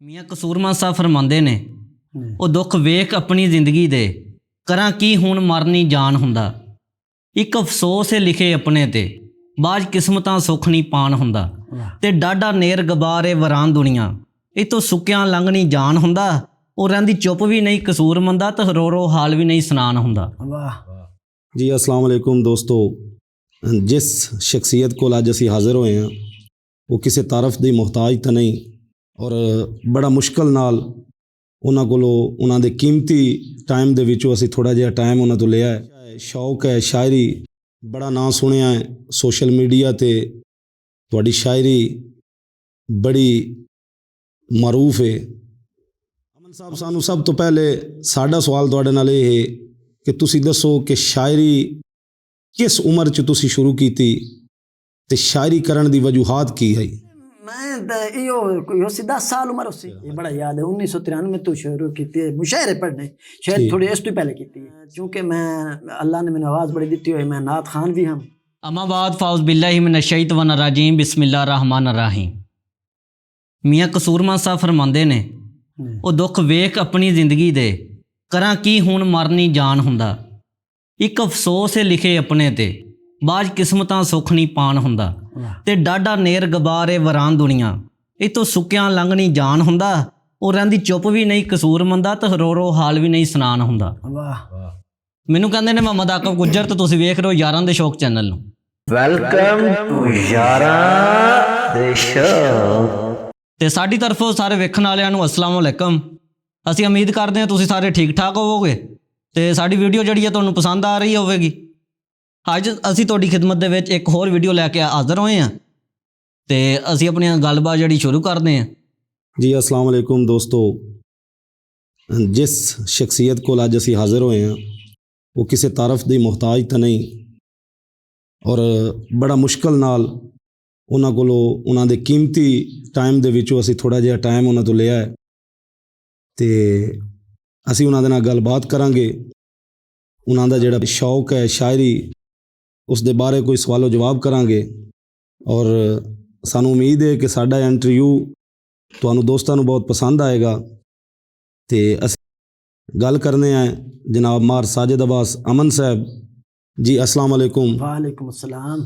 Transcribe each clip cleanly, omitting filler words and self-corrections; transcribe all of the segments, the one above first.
ਮੀਆਂ ਕਸੂਰਮਾ ਸਾਹਿਬ ਫਰਮਾਉਂਦੇ ਨੇ ਉਹ ਦੁੱਖ ਵੇਖ ਆਪਣੀ ਜ਼ਿੰਦਗੀ ਦੇ ਕਰਾਂ ਕੀ ਹੁਣ ਮਰਨੀ ਜਾਨ ਹੁੰਦਾ। ਇੱਕ ਅਫਸੋਸ ਹੈ ਲਿਖੇ ਆਪਣੇ ਤੇ ਬਾਜ ਕਿਸਮਤਾਂ ਸੁੱਖ ਨਹੀਂ ਪਾਣ ਹੁੰਦਾ। ਤੇ ਡਾਢਾ ਨੇਰ ਗਬਾਰੇ ਵਰਾਨ ਦੁਨੀਆ ਇਤੋਂ ਸੁੱਕਿਆਂ ਲੰਘਣੀ ਜਾਨ ਹੁੰਦਾ। ਉਹ ਰਹਿੰਦੀ ਚੁੱਪ ਵੀ ਨਹੀਂ ਕਸੂਰ ਮੰਦਾ ਤੇ ਰੋ ਰੋ ਹਾਲ ਵੀ ਨਹੀਂ ਸੁਨਾਨ ਹੁੰਦਾ। जी अस्सलाम वालेकुम दोस्तों, जिस शख्सियत को अज असी हाज़र होए हैं वो किसी तारफ की मुहताज तो नहीं और बड़ा मुश्किल नाल उन्हां कोलों उन्हां दे कीमती टाइम दे विचों असी थोड़ा जिहा टाइम उन्हां तों लिया है। शौक है शायरी, बड़ा नां सुनिया है सोशल मीडिया ते तुहाडी शायरी बड़ी मरूफ है। अमन साहब सानू सब तो पहले साडा सवाल तुहाडे नाल इह है कि तुसी दसो कि शायरी किस उम्र च तुसी शुरू की ते शायरी करन दी वजूहात की है? मैं यो 10 साल उम्र उससे ये बड़ा याद है 1993 तो शुरू की थी मुशायरे पढ़ने, शायद थोड़ी इस तो पहले की थी क्योंकि मैं अल्लाह ने मैंने आवाज़ बड़ी दी हुई, मैं नात खान भी हम। अम्मा बाद फाउज़ बिल्लाहि मिनश शैतानिर रजीम बिस्मिल्लाहिर रहमानिर रहीम। ਮੀਆਂ ਕਸੂਰਮਾ ਸਾਹਿਬ ਫਰਮਾਉਂਦੇ ਨੇ ਉਹ ਦੁੱਖ ਵੇਖ ਆਪਣੀ ਜ਼ਿੰਦਗੀ ਦੇ ਕਰਾਂ ਕੀ ਹੁਣ ਮਰਨੀ ਜਾਨ ਹੁੰਦਾ। ਇੱਕ ਅਫਸੋਸ ਹੈ ਲਿਖੇ ਆਪਣੇ ਤੇ ਬਾਜ ਕਿਸਮਤਾਂ ਸੁੱਖ ਨਹੀਂ ਪਾਣ ਹੁੰਦਾ। ਤੇ ਡਾਢਾ ਨੇਰ ਗਬਾਰੇ ਵਰਾਨ ਦੁਨੀਆ ਇਤੋਂ ਸੁੱਕਿਆਂ ਲੰਘਣੀ ਜਾਨ ਹੁੰਦਾ। ਉਹ ਰਹਿੰਦੀ ਚੁੱਪ ਵੀ ਨਹੀਂ ਕਸੂਰ ਮੰਦਾ ਤੇ ਰੋ ਰੋ ਹਾਲ ਵੀ ਨਹੀਂ ਸੁਨਾਨ ਹੁੰਦਾ। ਮੈਨੂੰ ਕਹਿੰਦੇ ਨੇ ਮੁਹੰਮਦ ਆਕਬ ਗੁੱਜਰ ਤੇ ਤੁਸੀਂ ਵੇਖ ਰਹੇ ਹੋ ਯਾਰਾਂ ਦੇ ਸ਼ੌਕ ਚੈਨਲ ਨੂੰ। ਵੈਲਕਮ ਟੂ ਯਾਰਾਂ ਦੇ ਸ਼ੌਕ। ਤੇ ਸਾਡੀ ਤਰਫੋਂ ਸਾਰੇ ਵੇਖਣ ਵਾਲਿਆਂ ਨੂੰ ਅਸਲਾਮ ਵਾਲੇਕਮ। ਅਸੀਂ ਉਮੀਦ ਕਰਦੇ ਹਾਂ ਤੁਸੀਂ ਸਾਰੇ ਠੀਕ ਠਾਕ ਹੋਵੋਗੇ ਤੇ ਸਾਡੀ ਵੀਡੀਓ ਜਿਹੜੀ ਹੈ ਤੁਹਾਨੂੰ ਪਸੰਦ ਆ ਰਹੀ ਹੋਵੇਗੀ। ਅੱਜ ਅਸੀਂ ਤੁਹਾਡੀ ਖਿਦਮਤ ਦੇ ਵਿੱਚ ਇੱਕ ਹੋਰ ਵੀਡੀਓ ਲੈ ਕੇ ਹਾਜ਼ਰ ਹੋਏ ਹਾਂ ਤੇ ਅਸੀਂ ਆਪਣੀ ਗੱਲਬਾਤ ਜਿਹੜੀ ਸ਼ੁਰੂ ਕਰਦੇ ਹਾਂ। जी अस्सलाम वालेकुम दोस्तों, जिस शख्सियत को अज असी हाज़र होए हैं वो किसी तारफ की मुहताज तो नहीं और बड़ा मुश्किल नाल उन्हां कोलों उन्हां दे कीमती टाइम दे विचों असी थोड़ा जिहा टाइम उन्हां तों लिया है ते असी उन्हां दे नाल गलबात करांगे। उन्हां दा जिहड़ा शौक है शायरी उस दे बारे कोई सवालो जवाब करांगे और सानू उम्मीद है कि साडा इंटरव्यू ਤੁਹਾਨੂੰ ਦੋਸਤਾਂ ਨੂੰ ਬਹੁਤ ਪਸੰਦ ਆਏਗਾ। ਤੇ ਅਸੀਂ ਗੱਲ ਕਰਨੇ ਆ ਜਨਾਬ ਮਾਰ ਸਾजिद अब्बास अमन साहब जी। अस्सलाम वालेकुम। वालेकुम अस्सलाम।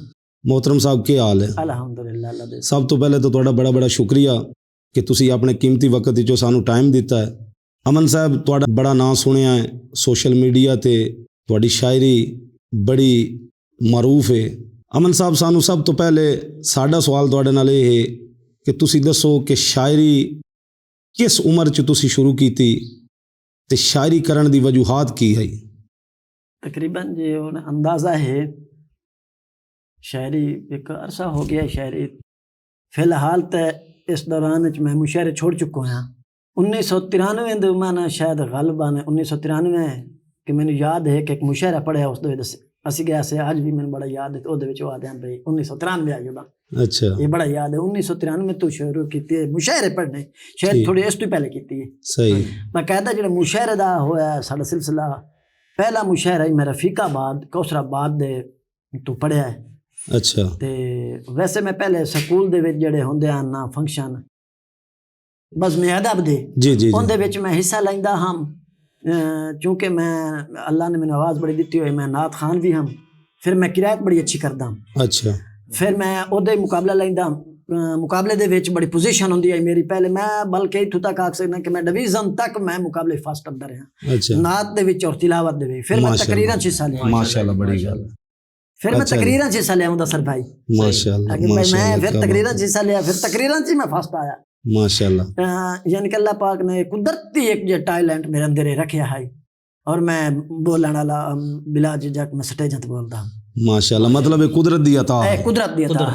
मोहतरम साहब ਕੀ ਹਾਲ ਹੈ? अल्हम्दुलिल्लाह अल्लाह दे। ਸਭ ਤੋਂ ਪਹਿਲੇ ਤਾਂ ਤੁਹਾਡਾ ਬੜਾ ਸ਼ੁਕਰੀਆ ਕਿ ਤੁਸੀਂ ਆਪਣੇ ਕੀਮਤੀ ਵਕਤ ਵਿੱਚੋਂ ਸਾਨੂੰ ਟਾਈਮ ਦਿੱਤਾ ਹੈ। ਅਮਨ ਸਾਹਿਬ ਤੁਹਾਡਾ ਬੜਾ ਨਾਂ ਸੁਣਿਆ ਹੈ ਸੋਸ਼ਲ ਮੀਡੀਆ ਤੇ, ਤੁਹਾਡੀ ਸ਼ਾਇਰੀ ਬੜੀ ਮਰੂਫ ਹੈ। ਅਮਨ ਸਾਹਿਬ ਸਾਨੂੰ ਸਭ ਤੋਂ ਪਹਿਲੇ ਸਾਡਾ ਸਵਾਲ ਤੁਹਾਡੇ ਨਾਲ ਇਹ ਹੈ कि तुसी दसो कि शायरी किस उम्र च तुसी शुरू की ते शायरी करन दी वजूहात की है? तकरीबन जो अंदाज़ा है शायरी एक अरसा हो गया शायरी फ़िलहाल तो इस दौरान मैं मुशायरे छोड़ चुका हूँ। 1993 दे मैं शायद गलबा ने 1993 कि मैंने याद है कि एक मुशायरा पढ़िया उस दे असी गया से आज भी मैंने बड़ा याद है तो आते हैं भाई 1993 आ गया। अच्छा, ये बड़ा याद है 1993 तो शुरू की थी मुशायरे पढ़ने, शायद थोड़ी इस तो पहले की थी। सही बाकायदा जो मुशायरे का होया साड़ा सिलसिला पहला मुशायरा ही मैं रफीकाबाद कौसराबाद दे तो पढ़िया है। अच्छा, ते वैसे मैं पहले स्कूल दे विच जेड़े होंदे आ ना फंक्शन बस मैं अदब दे जी उनदे विच मैं हिस्सा लैंदा हां क्योंकि मैं अल्लाह ने मैंने आवाज़ बड़ी दी हुई, मैं नात खान भी हम। फिर मैं किरायत बड़ी अच्छी करदा। अच्छा, फिर मैं ओहदे मुकाबला लैंदा, मुकाबले दे विच बड़ी पोजीशन होंदी है मेरी। पहले मैं बल्कि इत्थों तक आख सकदा कि मैं डिवीजन तक मैं मुकाबले फर्स्ट अंदर रहा अच्छा, नात दे विच और तिलावत दे विच। फिर मैं तकरीरां च हिस्सा लिया माशाल्लाह बड़ी गल। फिर मैं तकरीरां च हिस्सा लिया हूं सर भाई माशाल्लाह मैं फिर तकरीरां च हिस्सा लिया, फिर तकरीरां च मैं फर्स्ट आया माशाल्लाह। यानी कि अल्लाह पाक ने कुदरती एक जो टैलेंट मेरे अंदर रखा है और मैं बोलने वाला बिला झिझक मैं स्टेज ते बोलदा। माशाल्लाह, मतलब ये कुदरत दी अता है। कुदरत दी अता है।